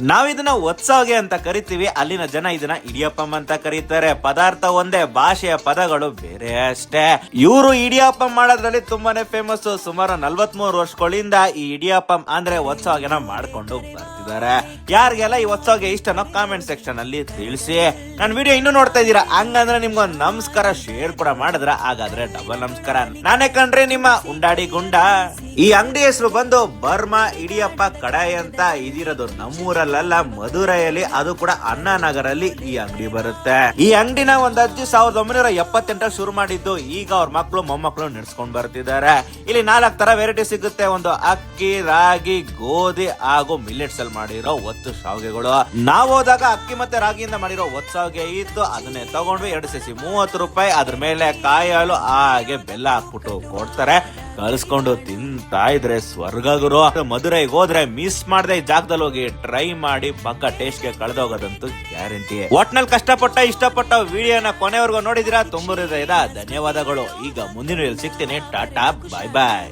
ನಾವಿದನ್ನ ಒತ್ಸೋಗೆ ಅಂತ ಕರಿತೀವಿ, ಅಲ್ಲಿನ ಜನ ಇದನ್ನ ಇಡಿಯಪ್ಪಂ ಅಂತ ಕರೀತಾರೆ. ಪದಾರ್ಥ ಒಂದೇ, ಭಾಷೆಯ ಪದಗಳು ಬೇರೆ ಅಷ್ಟೇ. ಇವರು ಇಡಿಯಪ್ಪಂ ಮಾಡೋದ್ರಲ್ಲಿ ತುಂಬಾನೇ ಫೇಮಸ್. ಸುಮಾರು 43 ವರ್ಷಗಳಿಂದ ಈ ಇಡಿಯಪ್ಪಂ ಅಂದ್ರೆ ಒತ್ಸೋಗೆನ ಮಾಡ್ಕೊಂಡು ಬರ್ತಿದ್ದಾರೆ. ಯಾರಿಗೆಲ್ಲ ಈ ಒತ್ಸೋಗೆ ಇಷ್ಟನೋ ಕಾಮೆಂಟ್ ಸೆಕ್ಷನ್ ಅಲ್ಲಿ ತಿಳಿಸಿ. ನನ್ ವಿಡಿಯೋ ಇನ್ನೂ ನೋಡ್ತಾ ಇದ್ದೀರಾ ಹಂಗಂದ್ರೆ ನಿಮ್ಗೊಂದು ನಮಸ್ಕಾರ, ಶೇರ್ ಕೂಡ ಮಾಡಿದ್ರ ಹಾಗಾದ್ರೆ ಡಬಲ್ ನಮಸ್ಕಾರ. ನಾನೇ ಕಣ್ರಿ ನಿಮ್ಮ ಉಂಡಾಡಿ ಗುಂಡ. ಈ ಅಂಗಡಿ ಹೆಸರು ಬಂದು ಬರ್ಮಾ ಇಡಿಯಪ್ಪ ಕಡಾಯಿ ಅಂತ. ಇದಿರೋದು ನಮ್ಮೂರಲ್ಲ, ಮಧುರೈಯಲ್ಲಿ, ಅದು ಕೂಡ ಅಣ್ಣಾನಗರಲ್ಲಿ ಈ ಅಂಗಡಿ ಬರುತ್ತೆ. ಈ ಅಂಗಡಿನ ಒಂದ್ ಅಜ್ಜಿ 1978 ಶುರು ಮಾಡಿದ್ದು. ಈಗ ಅವ್ರ ಮಕ್ಳು ಮೊಮ್ಮಕ್ಳು ನಡೆಸ್ಕೊಂಡ್ ಬರ್ತಿದ್ದಾರೆ. ಇಲ್ಲಿ 4 ತರ ವೆರೈಟಿ ಸಿಗುತ್ತೆ. ಒಂದು ಅಕ್ಕಿ, ರಾಗಿ, ಗೋಧಿ ಹಾಗೂ ಮಿಲೆಟ್ಸ್ ಅಲ್ಲಿ ಮಾಡಿರೋ ಒತ್ತು ಶಾವಿಗೆಗಳು. ನಾವು ಹೋದಾಗ ಅಕ್ಕಿ ಮತ್ತೆ ರಾಗಿಯಿಂದ ಮಾಡಿರೋ ಒತ್ತು ಶಾವಿಗೆ ಇತ್ತು, ಅದನ್ನೇ ತಗೊಂಡ್ವಿ. 2 ಸೇಸಿ 30 ರೂಪಾಯಿ. ಅದ್ರ ಮೇಲೆ ಕಾಯಿ ಹಾಲು ಹಾಗೆ ಬೆಲ್ಲ ಹಾಕ್ಬಿಟ್ಟು ಕೊಡ್ತಾರೆ. ಕಳಿಸ್ಕೊಂಡು ತಿಂತಾ ಇದ್ರೆ ಸ್ವರ್ಗ ಗುರು. ಮಧುರೈಗೆ ಹೋದ್ರೆ ಮಿಸ್ ಮಾಡದೆ ಈ ಜಾಗದಲ್ಲಿ ಹೋಗಿ ಟ್ರೈ ಮಾಡಿ, ಪಕ್ಕ ಟೇಸ್ಟ್ ಗೆ ಕಳೆದೋಗೋದಂತೂ ಗ್ಯಾರಂಟಿ. ಒಟ್ನಲ್ಲಿ ಕಷ್ಟಪಟ್ಟ ಇಷ್ಟಪಟ್ಟ ವಿಡಿಯೋನ ಕೊನೆವರೆಗೂ ನೋಡಿದಿರಾ, ತುಂಬ ಧನ್ಯವಾದಗಳು. ಈಗ ಮುಂದಿನ ಸಿಗ್ತೀನಿ. ಟಾಟಾ, ಬಾಯ್ ಬಾಯ್.